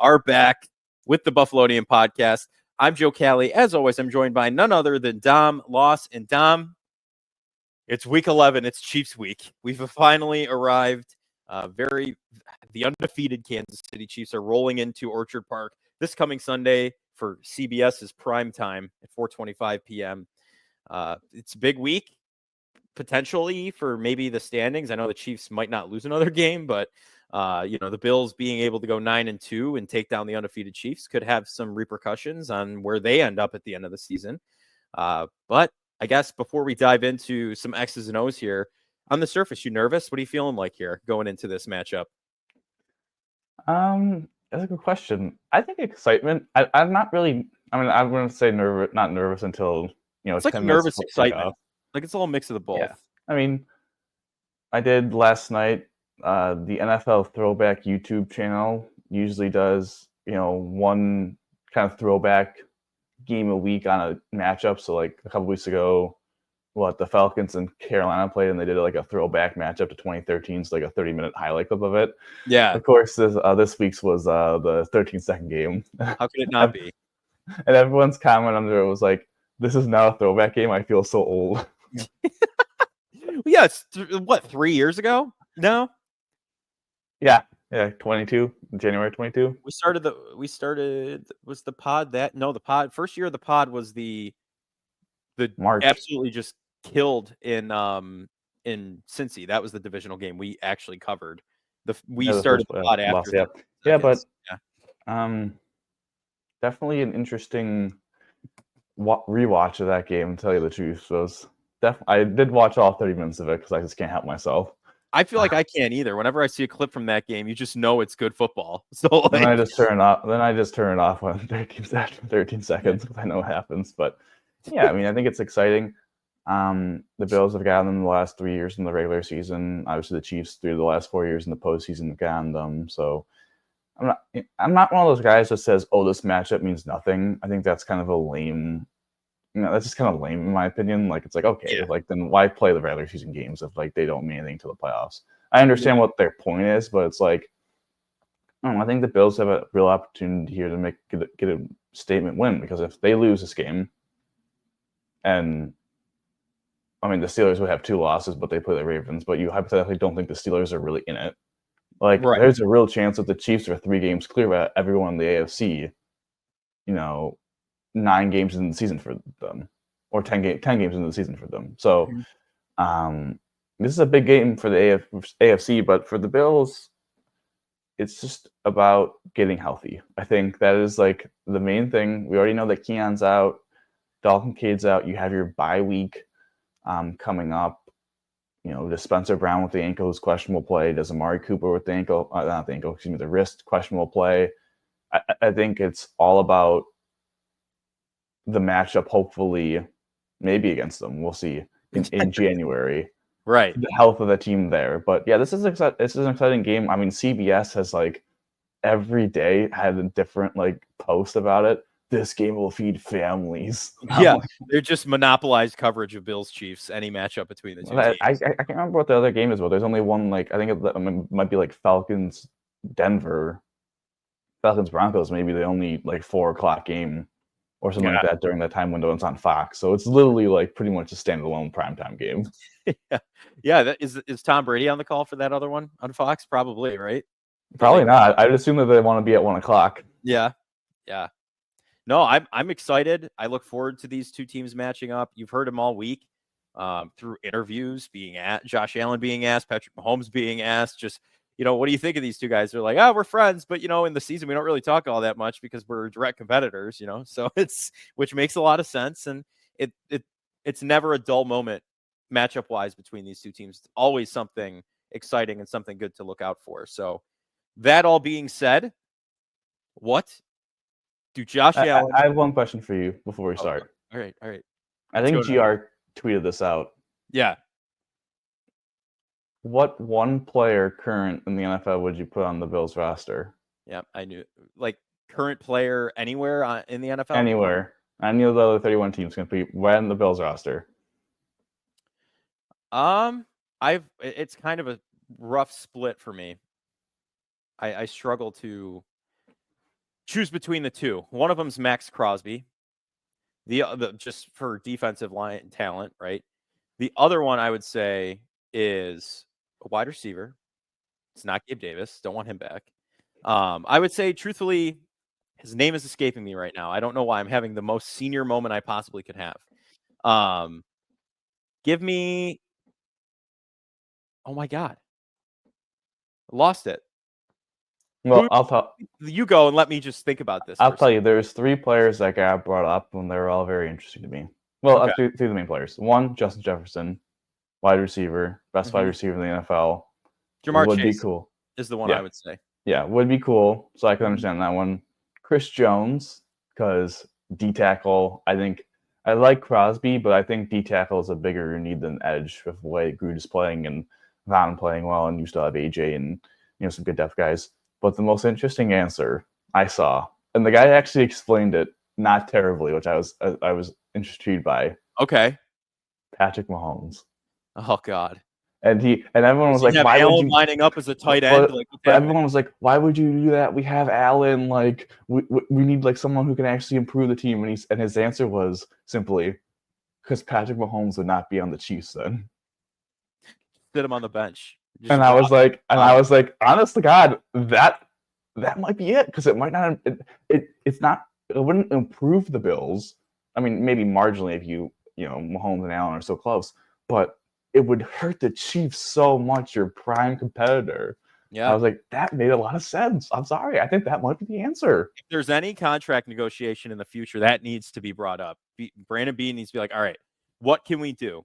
are back with the Buffalonian podcast. I'm Joe Callie. As always, I'm joined by none other than Dom Loss. And Dom, it's week 11. It's Chiefs week. We've finally arrived. The undefeated Kansas City Chiefs are rolling into Orchard Park this coming Sunday for CBS's prime time at 4:25 p.m. It's a big week, potentially, for maybe the standings. I know the Chiefs might not lose another game, but the Bills being able to go 9-2 and take down the undefeated Chiefs could have some repercussions on where they end up at the end of the season. But I guess before we dive into some X's and O's here, on the surface, you nervous? What are you feeling like here going into this matchup? That's a good question. I think excitement. I'm not really. I mean, I'm going to say not nervous until it's like 10 nervous minutes excitement. Like it's a little mix of the both. Yeah. I mean, I did last night. The NFL Throwback YouTube channel usually does one kind of throwback game a week on a matchup. So like a couple weeks ago, the Falcons and Carolina played, and they did like a throwback matchup to 2013, so like a 30-minute highlight clip of it. Yeah. Of course, this week's was the 13-second game. How could it not be? And everyone's comment under it was like, "This is now a throwback game. I feel so old." Yeah, it's 3 years ago now? Yeah, 22, January 22. Was the pod that? No, the pod first year of the pod was the March. Absolutely just killed in Cincy. That was the divisional game we actually covered. We started the pod after. Definitely an interesting rewatch of that game. To tell you the truth, I did watch all 30 minutes of it because I just can't help myself. I feel like I can't either. Whenever I see a clip from that game, you just know it's good football. So then I just turn it off. Then I just turn it off when 13 seconds because I know what happens. But yeah, I mean, I think it's exciting. The Bills have gotten them the last 3 years in the regular season. Obviously, the Chiefs through the last 4 years in the postseason have gotten them. So I'm not one of those guys that says, "Oh, this matchup means nothing." I think that's kind of a lame. That's just kind of lame in my opinion. Like it's like, okay, like then why play the regular season games if like they don't mean anything to the playoffs? I understand what their point is, but it's like, I think the Bills have a real opportunity here to get a statement win, because if they lose this game, and I mean the Steelers would have 2 losses, but they play the Ravens, but you hypothetically don't think the Steelers are really in it. Like there's a real chance that the Chiefs are 3 games clear of everyone in the AFC. 9 games in the season for them, or 10 games in the season for them. So this is a big game for the AFC, but for the Bills, it's just about getting healthy. I think that is like the main thing. We already know that Keon's out, Dalton Cade's out. You have your bye week coming up. Does Spencer Brown with the ankle who's questionable play? Does Amari Cooper with the ankle, not the ankle, excuse me, the wrist questionable play? I think it's all about the matchup, hopefully, maybe against them. We'll see in January. Right. The health of the team there. But yeah, this is an exciting game. I mean, CBS has like every day had a different like post about it. This game will feed families. Yeah, they're just monopolized coverage of Bills Chiefs, any matchup between the two teams. I can't remember what the other game is, but there's only one, like I think it might be like Falcons Denver, Falcons Broncos, maybe the only like 4:00 game or something like that during that time window. It's on Fox, so it's literally like pretty much a standalone primetime game. Yeah. That is Tom Brady on the call for that other one on Fox? Probably, right? Probably not. I'd assume that they want to be at 1:00. Yeah. No, I'm excited. I look forward to these two teams matching up. You've heard them all week through interviews, Josh Allen being asked, Patrick Mahomes being asked, just, what do you think of these two guys? They're like, oh, we're friends, but in the season, we don't really talk all that much because we're direct competitors, so which makes a lot of sense. And it's never a dull moment matchup wise between these two teams. It's always something exciting and something good to look out for. So that all being said, what do Josh Allen? I have one question for you before we start. All right. I think GR tweeted this out. Yeah. What one player current in the NFL would you put on the Bills roster? Yeah, I knew. Like current player anywhere in the NFL? Anywhere. Any of the other 31 teams can be on the Bills roster. It's kind of a rough split for me. I struggle to choose between the two. One of them's Max Crosby. The just for defensive line talent, right? The other one I would say is a wide receiver. It's not Gabe Davis. Don't want him back. I would say, truthfully, his name is escaping me right now. I don't know why. I'm having the most senior moment I possibly could have. Give me. Oh my God, lost it. Well, I'll tell you go and let me just think about this. I'll tell you, there's 3 players that got brought up, and they were all very interesting to me. Well, Okay. three of the main players. One, Justin Jefferson, wide receiver, best wide receiver in the NFL. Jamar would Chase be cool. is the one I would say. Yeah, would be cool. So I can understand that one. Chris Jones, because D tackle, I think I like Crosby, but I think D tackle is a bigger need than edge with the way Groot is playing and Von playing well, and you still have AJ and some good depth guys. But the most interesting answer I saw, and the guy actually explained it not terribly, which I was intrigued by. Okay. Patrick Mahomes. Oh God. And everyone was like, "Why Allen would you lining up as a tight end?" But everyone was like, "Why would you do that? We have Allen. Like, we need like someone who can actually improve the team." And his answer was simply, "Because Patrick Mahomes would not be on the Chiefs then." Sit him on the bench. And I was like, honest to God, that might be it, because it might not. It's not. It wouldn't improve the Bills. I mean, maybe marginally if Mahomes and Allen are so close, but it would hurt the Chiefs so much, your prime competitor. Yeah. I was like, that made a lot of sense. I'm sorry. I think that might be the answer. If there's any contract negotiation in the future, that needs to be brought up. Brandon Beane needs to be like, all right, what can we do?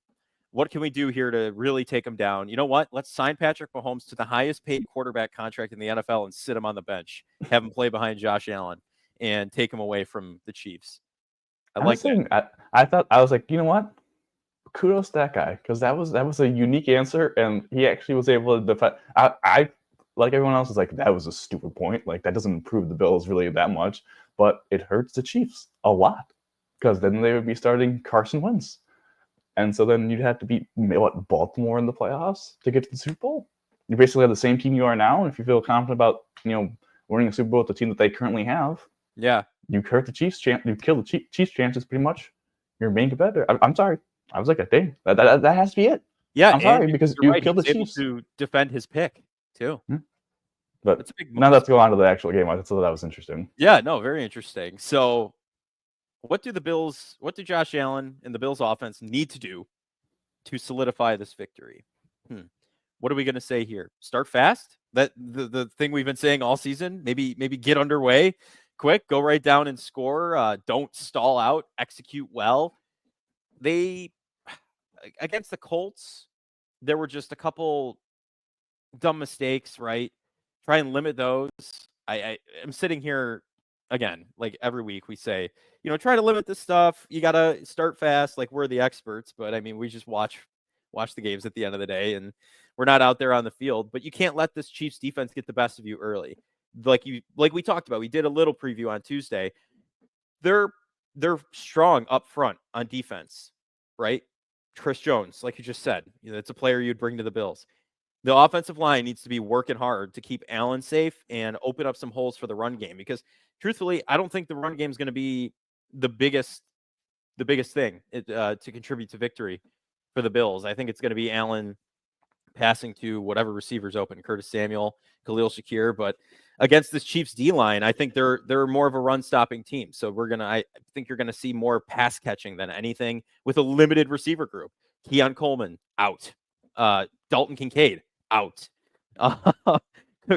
What can we do here to really take him down? You know what? Let's sign Patrick Mahomes to the highest paid quarterback contract in the NFL and sit him on the bench. Have him play behind Josh Allen and take him away from the Chiefs. I thought, I was like, you know what? Kudos to that guy, because that was a unique answer, and he actually was able to defend. I like everyone else was like, that was a stupid point. Like, that doesn't improve the Bills really that much, but it hurts the Chiefs a lot, because then they would be starting Carson Wentz, and so then you'd have to beat Baltimore in the playoffs to get to the Super Bowl. You basically have the same team you are now, and if you feel confident about winning a Super Bowl with the team that they currently have, you hurt the Chiefs. You kill the Chiefs' chances pretty much. Your main competitor. I'm sorry. I was like, dang, that has to be it. Yeah, I'm sorry, because you killed the Chiefs. Able to defend his pick too. But that's a big now let's go on to the actual game. I thought that was interesting. Yeah, no, very interesting. So, what do Josh Allen and the Bills offense need to do to solidify this victory? What are we going to say here? Start fast. That the thing we've been saying all season. Maybe get underway quick. Go right down and score. Don't stall out. Execute well. They against the Colts, there were just a couple dumb mistakes, right? Try and limit those. I'm sitting here again, like every week we say, try to limit this stuff. You got to start fast. Like, we're the experts, but I mean, we just watch the games at the end of the day, and we're not out there on the field. But you can't let this Chiefs defense get the best of you early. Like we talked about, we did a little preview on Tuesday. They're strong up front on defense, right? Chris Jones, like you just said, it's a player you'd bring to the Bills. The offensive line needs to be working hard to keep Allen safe and open up some holes for the run game, because truthfully, I don't think the run game is going to be the biggest thing to contribute to victory for the Bills. I think it's going to be Allen passing to whatever receivers open, Curtis Samuel, Khalil Shakir. But against this Chiefs D line, I think they're more of a run stopping team. So I think you're gonna see more pass catching than anything with a limited receiver group. Keon Coleman out, Dalton Kincaid out,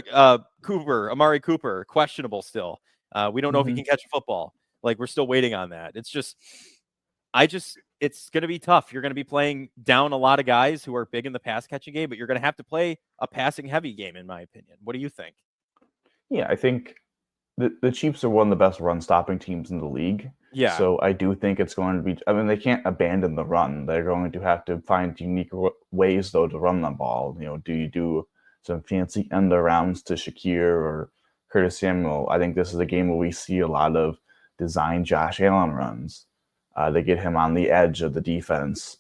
Amari Cooper questionable still. We don't know if he can catch a football. Like, we're still waiting on that. It's going to be tough. You're going to be playing down a lot of guys who are big in the pass catching game, but you're going to have to play a passing heavy game, in my opinion. What do you think? Yeah, I think the Chiefs are one of the best run stopping teams in the league. Yeah. So I do think it's going to be, I mean, they can't abandon the run. They're going to have to find unique ways, though, to run the ball. Do you do some fancy end arounds to Shakir or Curtis Samuel? I think this is a game where we see a lot of design Josh Allen runs. They get him on the edge of the defense.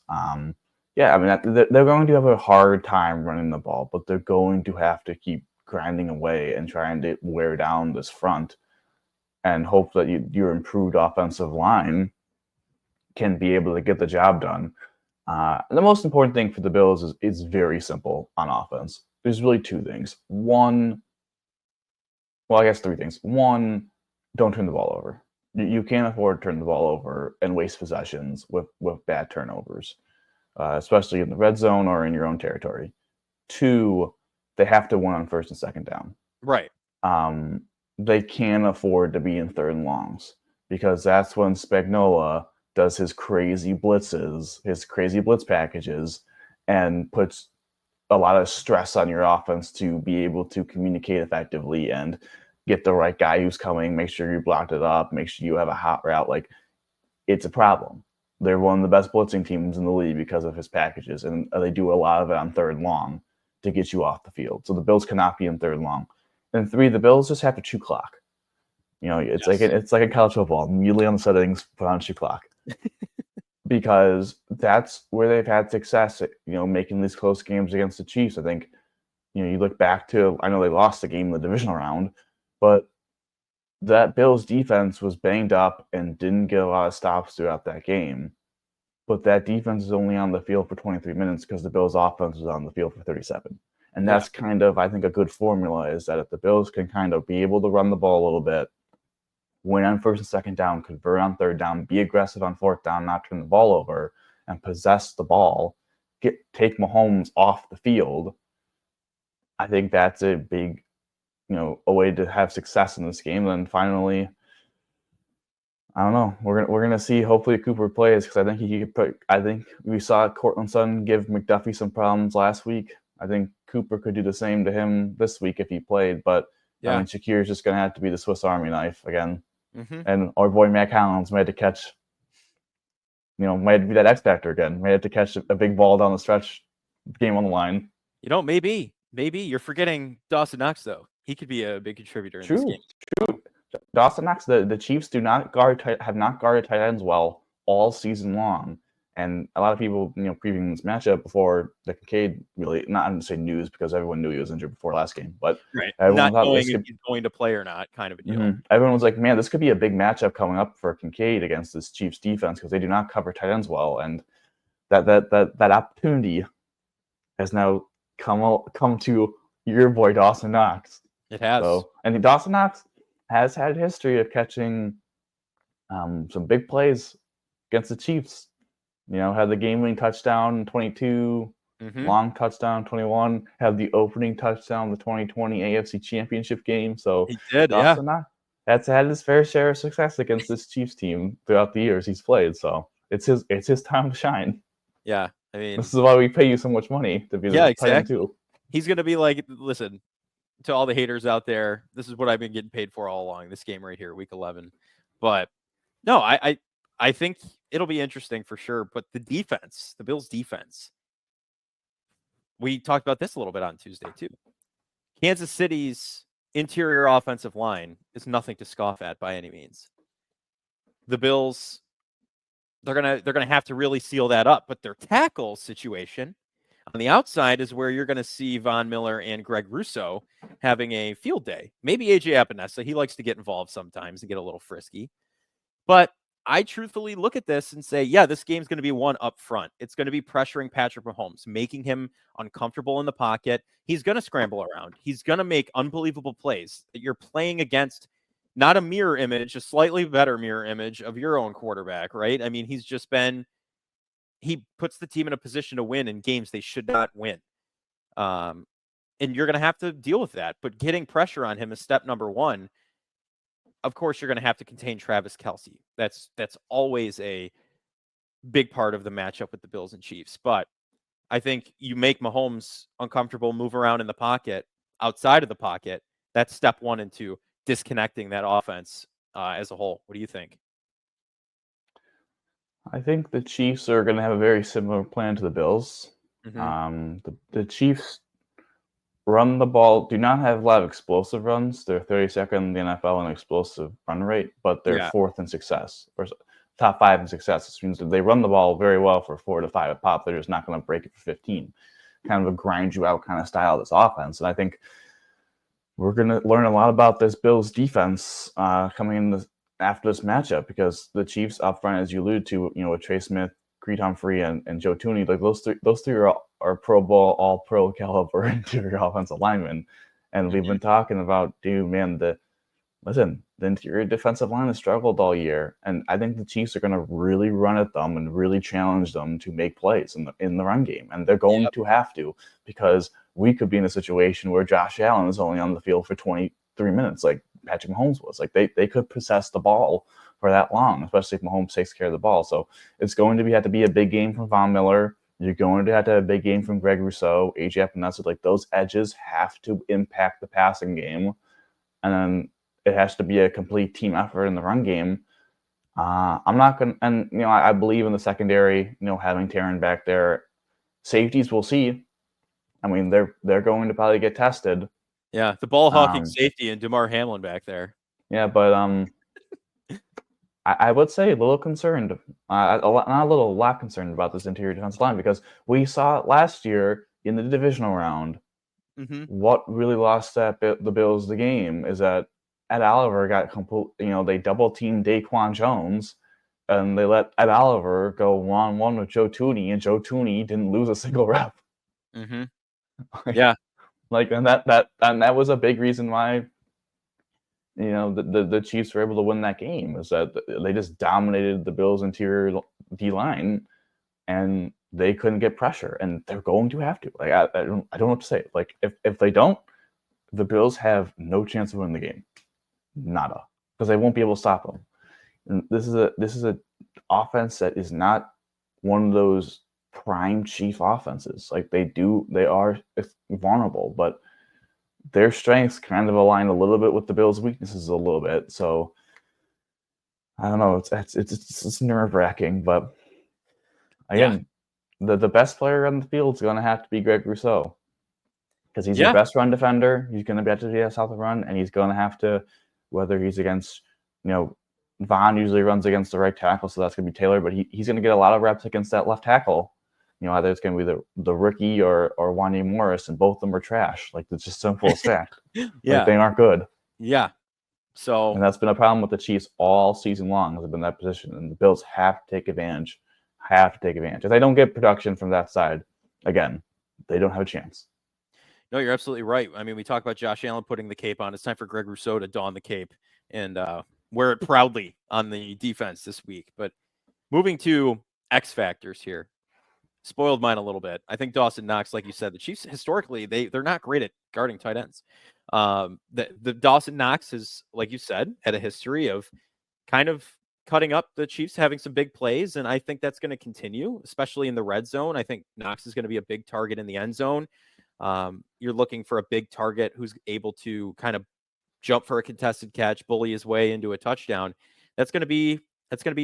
They're going to have a hard time running the ball, but they're going to have to keep grinding away and trying to wear down this front. and hope that your improved offensive line can be able to get the job done. The most important thing for the Bills is very simple on offense. There's really two things. One, well, I guess three things. One, don't turn the ball over. You can't afford to turn the ball over and waste possessions with bad turnovers, especially in the red zone or in your own territory. Two, they have to win on first and second down. Right. They can't afford to be in third and longs because that's when Spagnuolo does his crazy blitzes, his crazy blitz packages, and puts a lot of stress on your offense to be able to communicate effectively and get the right guy who's coming, make sure you blocked it up, make sure you have a hot route. Like, it's a problem. They're one of the best blitzing teams in the league because of his packages, and they do a lot of it on third and long to get you off the field. So the Bills cannot be in third and long. And three, the Bills just have to chew clock. You know, it's like a college football. Immediately on the settings, put on chew clock. Because that's where they've had success, you know, making these close games against the Chiefs. I think, you know, you look back to, I know they lost the game in the divisional round, but that Bills defense was banged up and didn't get a lot of stops throughout that game. But that defense is only on the field for 23 minutes because the Bills offense was on the field for 37. And that's kind of, I think, a good formula is that if the Bills can kind of be able to run the ball a little bit, win on first and second down, convert on third down, be aggressive on fourth down, not turn the ball over, and possess the ball, take Mahomes off the field, I think that's a big, you know, a way to have success in this game. And then finally, I don't know. We're gonna see. Hopefully, Cooper plays because I think he could put. I think we saw Cortland Sutton give McDuffie some problems last week. I think Cooper could do the same to him this week if he played. But I mean, Shakir's just gonna have to be the Swiss Army knife again. Mm-hmm. And our boy Matt Collins might have to catch. You know, might have to be that X factor again. Might have to catch a big ball down the stretch, game on the line. You know, maybe you're forgetting Dawson Knox though. He could be a big contributor in this game. True. Dawson Knox, the Chiefs have not guarded tight ends well all season long, and a lot of people, you know, previewing this matchup before the Kincaid really not to say news because everyone knew he was injured before last game, but everyone not knowing if he's going to play or not, kind of a deal. Mm-hmm. Everyone was like, "Man, this could be a big matchup coming up for Kincaid against this Chiefs defense because they do not cover tight ends well," and that opportunity has now come to your boy Dawson Knox. It has. So, and Dawson Knox has had a history of catching some big plays against the Chiefs. You know, had the game-winning touchdown in 22, long touchdown 21, had the opening touchdown in the 2020 AFC Championship game. So he did, Dawson Knox has had his fair share of success against this Chiefs team throughout the years he's played. So it's his time to shine. Yeah, I mean, this is why we pay you so much money to be the tight end too. He's gonna be like, listen. To all the haters out there, this is what I've been getting paid for all along. This game right here, Week 11. But no, I think it'll be interesting for sure. But the defense, the Bills' defense, we talked about this a little bit on Tuesday too. Kansas City's interior offensive line is nothing to scoff at by any means. The Bills, they're gonna have to really seal that up. But their tackle situation on the outside is where you're going to see Von Miller and Greg Rousseau having a field day. Maybe AJ Epinesa. He likes to get involved sometimes and get a little frisky. But I truthfully look at this and say, yeah, this game's going to be one up front. It's going to be pressuring Patrick Mahomes, making him uncomfortable in the pocket. He's going to scramble around. He's going to make unbelievable plays. You're playing against not a mirror image, a slightly better mirror image of your own quarterback, right? I mean, he puts the team in a position to win in games they should not win. And you're going to have to deal with that. But getting pressure on him is step number one. Of course, you're going to have to contain Travis Kelce. That's always a big part of the matchup with the Bills and Chiefs. But I think you make Mahomes uncomfortable, move around in the pocket, outside of the pocket. That's step one into disconnecting that offense as a whole. What do you think? I think the Chiefs are going to have a very similar plan to the Bills. Mm-hmm. The Chiefs run the ball, do not have a lot of explosive runs. They're 32nd in the NFL in explosive run rate, but they're fourth in success, or top 5 in success. Which means that they run the ball very well for 4 to 5 a pop. They're just not going to break it for 15. Kind of a grind you out kind of style of this offense. And I think we're going to learn a lot about this Bills defense coming in after this matchup, because the Chiefs up front, as you alluded to, with Trey Smith, Creed Humphrey, and Joe Tooney, like those three are Pro Bowl, all pro caliber interior offensive linemen. And we've been talking about, the interior defensive line has struggled all year, and I think the Chiefs are going to really run at them and really challenge them to make plays in the run game, and they're going to have to, because we could be in a situation where Josh Allen is only on the field for 23 minutes, like Patrick Mahomes was. Like they could possess the ball for that long, especially if Mahomes takes care of the ball. So it's going to have to be a big game from Von Miller. You're going to have a big game from Greg Rousseau, AJ Epinesa. Like those edges have to impact the passing game, and then it has to be a complete team effort in the run game. I'm not going to, and I believe in the secondary, having Taron back there. Safeties, we'll see. I mean, they're going to probably get tested. Yeah, the ball hawking safety and DeMar Hamlin back there. Yeah, but I would say a little concerned, not a lot concerned about this interior defensive line, because we saw it last year in the divisional round. Mm-hmm. What really lost the Bills the game is that Ed Oliver got they double teamed Daquan Jones, and they let Ed Oliver go 1-on-1 with Joe Tooney, and Joe Tooney didn't lose a single rep. Mm-hmm. Yeah. And that was a big reason why the Chiefs were able to win that game, is that they just dominated the Bills' interior D line, and they couldn't get pressure, and they're going to have to. Like I don't know what to say. Like if they don't, the Bills have no chance of winning the game, nada, because they won't be able to stop them. And this is a offense that is not one of those prime Chief offenses. Like they are vulnerable, but their strengths kind of align a little bit with the Bills' weaknesses a little bit. So I don't know. It's nerve-wracking, but again, the best player on the field is going to have to be Greg Rousseau, because he's your best run defender. He's going to be able to get out the run, and he's going to have to, whether he's against, Von usually runs against the right tackle, so that's going to be Taylor, but he's going to get a lot of reps against that left tackle. Either it's going to be the rookie or Wanya Morris, and both of them are trash. Like, it's just simple as that. Like, they aren't good. Yeah. So, and that's been a problem with the Chiefs all season long, has been that position, and the Bills have to take advantage. If they don't get production from that side, again, they don't have a chance. No, you're absolutely right. I mean, we talk about Josh Allen putting the cape on. It's time for Greg Rousseau to don the cape and wear it proudly on the defense this week. But moving to X factors here, spoiled mine a little bit. I think Dawson Knox, like you said, the Chiefs historically they're not great at guarding tight ends. The Dawson Knox is, like you said, had a history of kind of cutting up the Chiefs, having some big plays, and I think that's going to continue, especially in the red zone. I think Knox is going to be a big target in the end zone. You're looking for a big target who's able to kind of jump for a contested catch, bully his way into a touchdown. That's going to be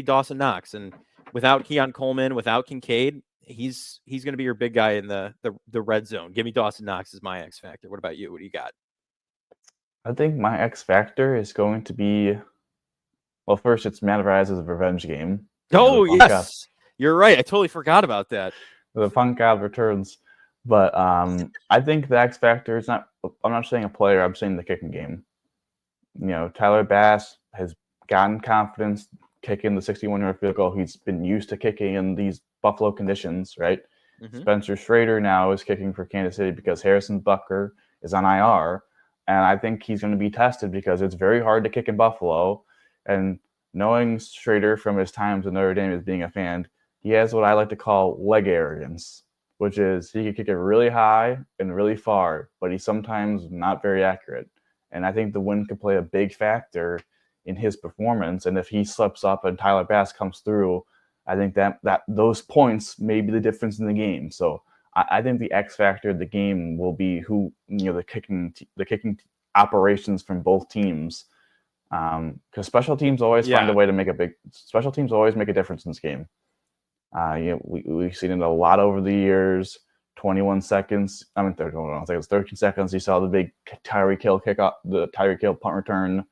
Dawson Knox. And without Keon Coleman, without Kincaid, he's going to be your big guy in the red zone. Give me Dawson Knox as my X factor. What about you? What do you got? I think my X factor is going to be, well, first it's Matt Rice's revenge game. Oh, yes. You're right. I totally forgot about that. The Funk God returns. But I think the X factor is not, I'm not saying a player, I'm saying the kicking game. Tyler Bass has gotten confidence kicking the 61-yard field goal. He's been used to kicking in these Buffalo conditions, right? Mm-hmm. Spencer Schrader now is kicking for Kansas City because Harrison Butker is on IR. And I think he's going to be tested because it's very hard to kick in Buffalo. And knowing Schrader from his times in Notre Dame as being a fan, he has what I like to call leg arrogance, which is he can kick it really high and really far, but he's sometimes not very accurate. And I think the wind could play a big factor in his performance. And if he slips up and Tyler Bass comes through, I think that those points may be the difference in the game. So I think the X factor of the game will be who, the kicking operations from both teams. Because special teams always find a way to special teams always make a difference in this game. We've seen it a lot over the years. 21 seconds. I think it was 13 seconds. You saw the big Tyreek Hill kickoff, the Tyreek Hill punt return,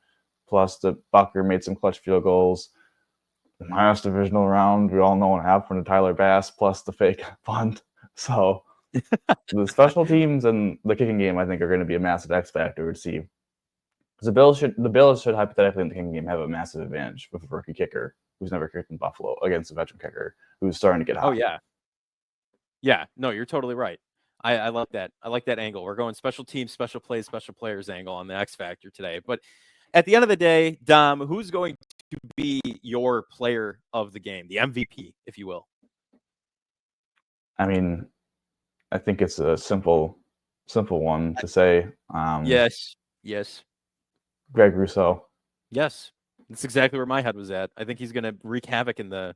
plus the Bucker made some clutch field goals. The last divisional round, we all know what happened to Tyler Bass, plus the fake punt. So the special teams and the kicking game, I think, are going to be a massive X factor to see The Bills should hypothetically in the kicking game have a massive advantage with a rookie kicker who's never kicked in Buffalo against a veteran kicker who's starting to get hot. Oh yeah. Yeah, no, you're totally right. I like that. I like that angle. We're going special teams, special plays, special players angle on the X Factor today. But at the end of the day, Dom, who's going to be your player of the game, the MVP, if you will? I mean, I think it's a simple one to say. Yes. Greg Rousseau. Yes. That's exactly where my head was at. I think he's going to wreak havoc in the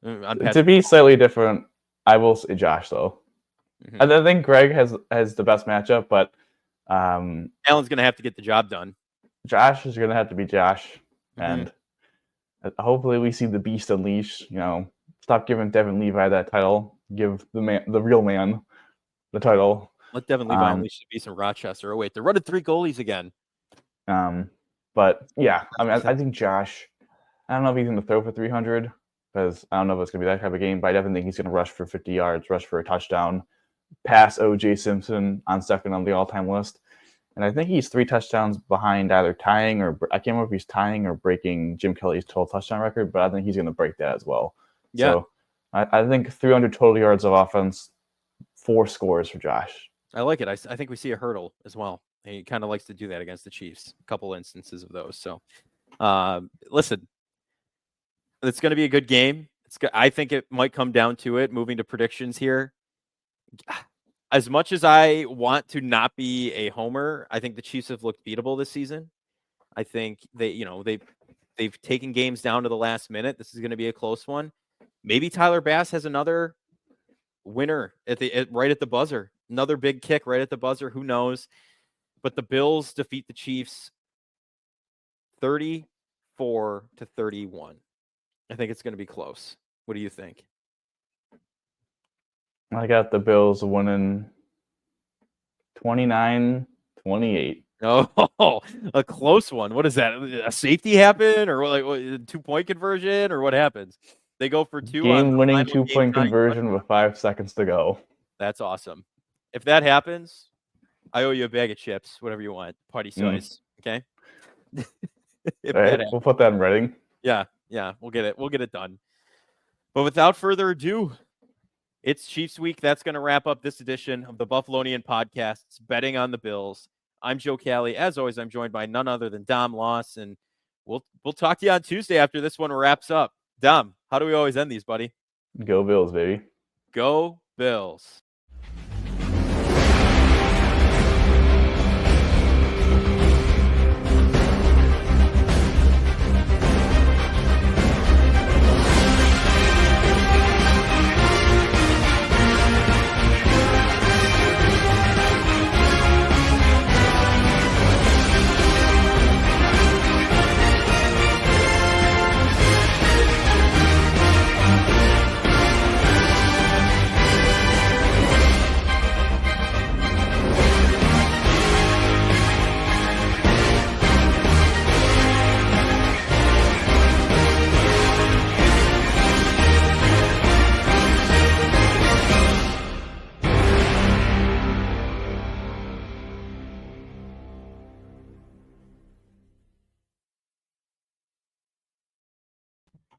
on To be slightly different, I will say Josh though. Mm-hmm. I think Greg has the best matchup, but Allen's going to have to get the job done. Josh is going to have to be Josh, and hopefully we see the beast unleash. Stop giving Devin Levi that title. Give the real man, the title. Let Devin Levi unleash the beast in Rochester. Oh wait, they're running 3 goalies again. But yeah, I mean, I think Josh. I don't know if he's going to throw for 300 because I don't know if it's going to be that type of game. But I definitely think he's going to rush for 50 yards, rush for a touchdown, pass O.J. Simpson on second on the all-time list. And I think he's 3 touchdowns behind either tying or I can't remember if he's tying or breaking Jim Kelly's total touchdown record, but I think he's going to break that as well. Yeah. So I think 300 total yards of offense, 4 scores for Josh. I like it. I think we see a hurdle as well. He kind of likes to do that against the Chiefs. A couple instances of those. So, listen, it's going to be a good game. I think it might come down to it. Moving to predictions here. As much as I want to not be a homer, I think the Chiefs have looked beatable this season. I think they've taken games down to the last minute. This is going to be a close one. Maybe Tyler Bass has another winner right at the buzzer. Another big kick right at the buzzer. Who knows? But the Bills defeat the Chiefs 34-31. I think it's going to be close. What do you think? I got the Bills winning 29-28. Oh, a close one. What is that? A safety happen or like 2-point conversion or what happens? They go for 2 game-winning 2-point conversion with 5 seconds to go. That's awesome. If that happens, I owe you a bag of chips, whatever you want, party size. Okay. Right, we'll put that in writing. Yeah, we'll get it. We'll get it done. But without further ado, it's Chiefs Week. That's going to wrap up this edition of the Buffalonian podcast, Betting on the Bills. I'm Joe Cali. As always, I'm joined by none other than Dom Loss, and we'll talk to you on Tuesday after this one wraps up. Dom, how do we always end these, buddy? Go Bills, baby. Go Bills.